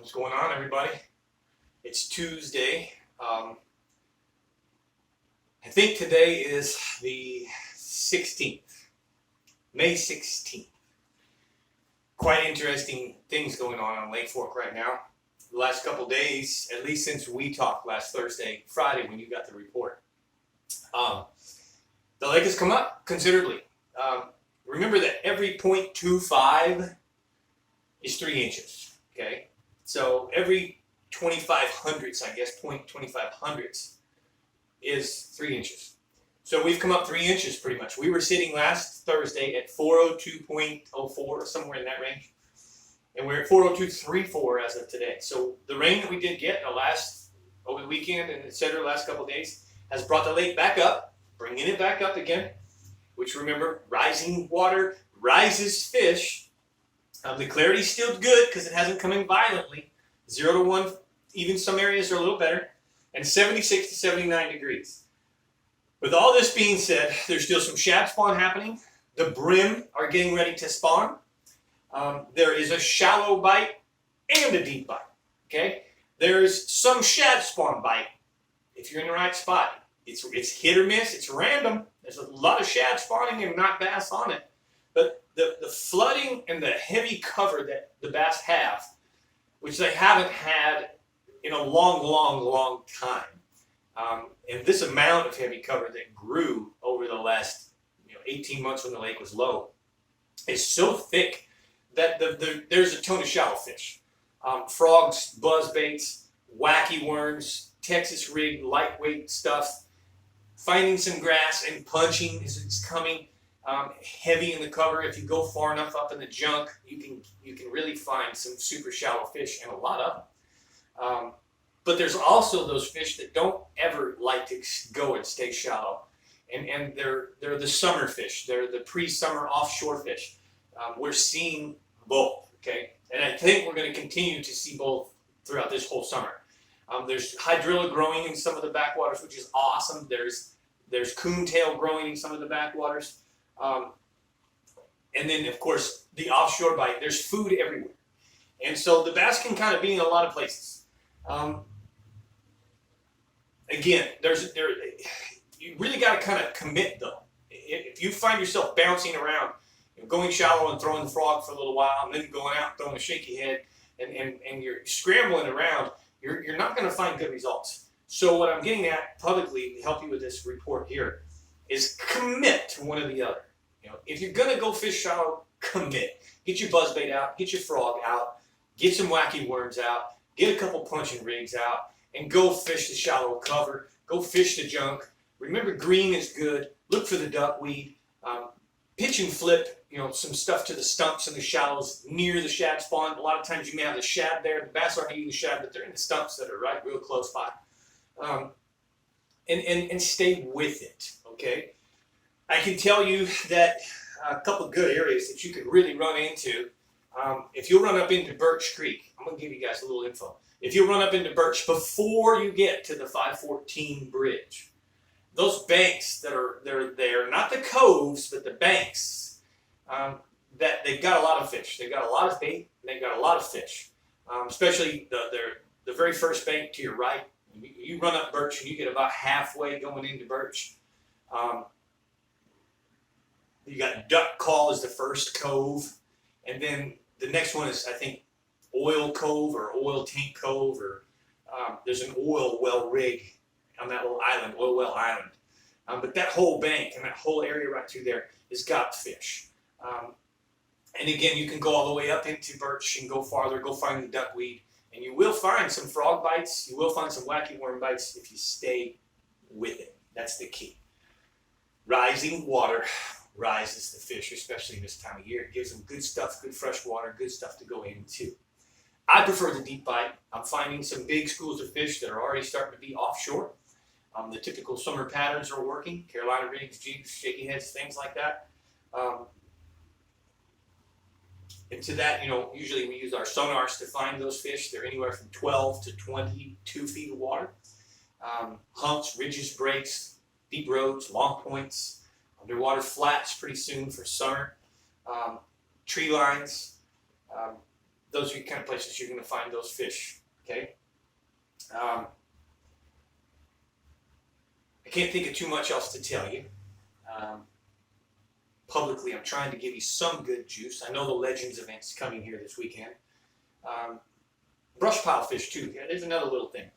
What's going on, everybody? It's Tuesday. I think today is the 16th, May 16th. Quite interesting things going on Lake Fork right now. The last couple days, at least since we talked last Friday when you got the report. The lake has come up considerably. Remember that every 0.25 is 3 inches, okay? So every 25 hundredths, I guess, 0.25 hundredths is 3 inches. So we've come up 3 inches pretty much. We were sitting last Thursday at 402.04, somewhere in that range. And we're at 402.34 as of today. So the rain that we did get over the weekend and etc. last couple of days has brought the lake back up, bringing it back up again, which remember, rising water rises fish. The clarity's still good because it hasn't come in violently. 0 to 1, even some areas are a little better. And 76 to 79 degrees. With all this being said, there's still some shad spawn happening. The brim are getting ready to spawn. There is a shallow bite and a deep bite. Okay? There's some shad spawn bite if you're in the right spot. It's hit or miss. It's random. There's a lot of shad spawning and not bass on it. But the flooding and the heavy cover that the bass have, which they haven't had in a long time. And this amount of heavy cover that grew over the last 18 months when the lake was low is so thick that there's a ton of shallow fish. Frogs, buzzbaits, wacky worms, Texas rig, lightweight stuff. Finding some grass and punching is coming. Heavy in the cover. If you go far enough up in the junk, you can really find some super shallow fish, and a lot of them. But there's also those fish that don't ever like to go and stay shallow, and they're the summer fish. They're the pre-summer offshore fish. We're seeing both, okay, and I think we're going to continue to see both throughout this whole summer. There's hydrilla growing in some of the backwaters, which is awesome. There's coontail growing in some of the backwaters. And then, of course, the offshore bite. There's food everywhere. And so the bass can kind of be in a lot of places. Again, you really got to kind of commit, though. If you find yourself bouncing around, going shallow and throwing the frog for a little while, and then going out and throwing a shaky head, and you're scrambling around, you're not going to find good results. So what I'm getting at publicly to help you with this report here is commit to one or the other. If you're going to go fish shallow, commit. Get your buzzbait out, get your frog out, get some wacky worms out, get a couple punching rigs out, and go fish the shallow cover. Go fish the junk. Remember, green is good. Look for the duckweed. Pitch and flip, some stuff to the stumps and the shallows near the shad spawn. A lot of times you may have the shad there. The bass aren't eating the shad, but they're in the stumps that are right real close by. And stay with it, okay? I can tell you that a couple of good areas that you could really run into. If you'll run up into Birch Creek, I'm going to give you guys a little info. If you run up into Birch before you get to the 514 bridge, those banks that are there, not the coves, but the banks, that they've got a lot of fish. They've got a lot of bait, and they've got a lot of fish. Especially the very first bank to your right. You run up Birch and you get about halfway going into Birch. You got Duck Call as the first cove, and then the next one is, I think, Oil Cove or Oil Tank Cove, or there's an oil well rig on that little island, Oil Well Island. But that whole bank and that whole area right through there has got fish. And again, you can go all the way up into Birch and go farther, go find the duckweed. And you will find some frog bites. You will find some wacky worm bites if you stay with it. That's the key. Rising water rises the fish, especially this time of year. It gives them good stuff, good fresh water, good stuff to go into. I prefer the deep bite. I'm finding some big schools of fish that are already starting to be offshore. The typical summer patterns are working. Carolina rigs, jigs, shaky heads, things like that. And to that, usually we use our sonars to find those fish. They're anywhere from 12 to 22 feet of water. Humps, ridges, breaks, deep roads, long points, underwater flats pretty soon for summer. Tree lines. those are the kind of places you're going to find those fish. Okay. I can't think of too much else to tell you. Publicly, I'm trying to give you some good juice. I know the Legends event's coming here this weekend. Brush pile fish too. Yeah, there's another little thing.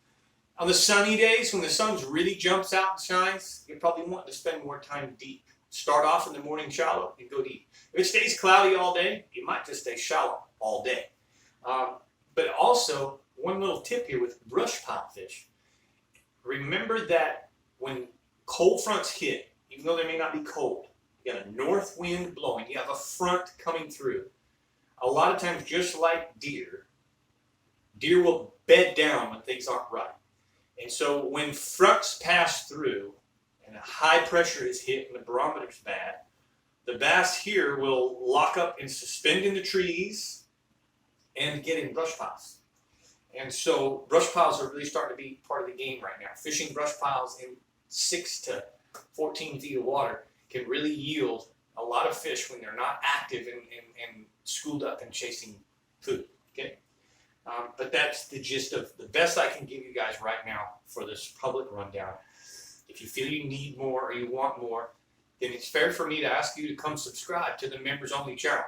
On the sunny days, when the sun really jumps out and shines, you're probably wanting to spend more time deep. Start off in the morning shallow and go deep. If it stays cloudy all day, you might just stay shallow all day. But also, one little tip here with brush pile fish. Remember that when cold fronts hit, even though they may not be cold, you got a north wind blowing, you have a front coming through. A lot of times, just like deer will bed down when things aren't right. And so when fronts pass through and a high pressure is hit and the barometer's bad, the bass here will lock up and suspend in the trees and get in brush piles. And so brush piles are really starting to be part of the game right now. Fishing brush piles in 6 to 14 feet of water can really yield a lot of fish when they're not active and schooled up and chasing food. Okay, but that's the gist of the best I can give you guys right now for this public rundown. If you feel you need more or you want more, then it's fair for me to ask you to come subscribe to the members only channel.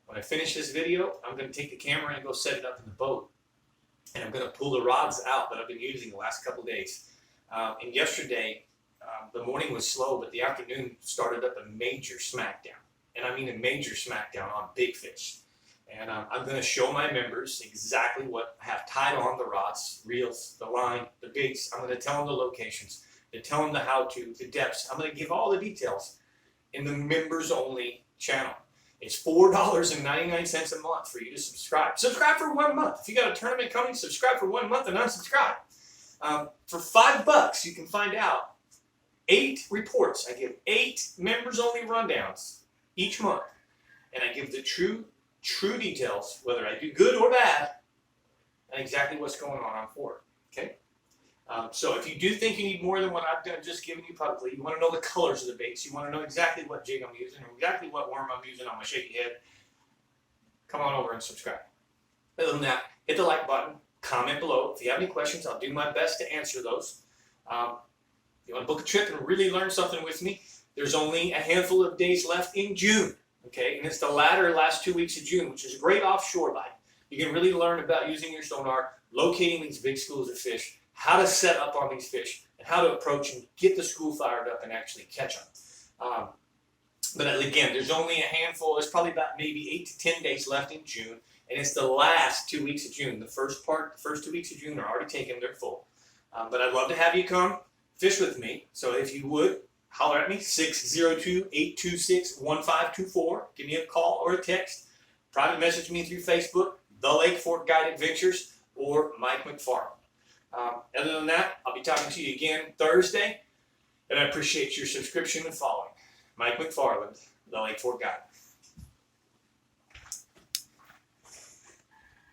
When I finish this video, I'm going to take the camera and go set it up in the boat. And I'm going to pull the rods out that I've been using the last couple of days. And yesterday, the morning was slow, but the afternoon started up a major smackdown. And I mean a major smackdown on big fish. And I'm going to show my members exactly what I have tied on the rods, reels, the line, the baits. I'm going to tell them the locations, to tell them the how-to, the depths. I'm going to give all the details in the members only channel. It's $4.99 a month for you to subscribe. Subscribe for 1 month. If you got a tournament coming, subscribe for 1 month and unsubscribe. For $5, you can find out 8 reports. I give 8 members-only rundowns each month, and I give the true details, whether I do good or bad, and exactly what's going on for it. Okay. So if you do think you need more than what I've just given you publicly, you want to know the colors of the baits, you want to know exactly what jig I'm using, or exactly what worm I'm using on my shaky head, come on over and subscribe. Other than that, hit the like button, comment below. If you have any questions, I'll do my best to answer those. If you want to book a trip and really learn something with me, there's only a handful of days left in June, okay? And it's the last 2 weeks of June, which is a great offshore bite. You can really learn about using your sonar, locating these big schools of fish, how to set up on these fish, and how to approach and get the school fired up and actually catch them. But again, there's only a handful. There's probably about maybe 8 to 10 days left in June, and it's the last 2 weeks of June. The first 2 weeks of June are already taken. They're full. But I'd love to have you come fish with me. So if you would, holler at me, 602-826-1524. Give me a call or a text. Private message me through Facebook, The Lake Fork Guide Adventures, or Mike McFarland. Other than that, I'll be talking to you again Thursday, and I appreciate your subscription and following. Mike McFarland, The Lake Fork Guide.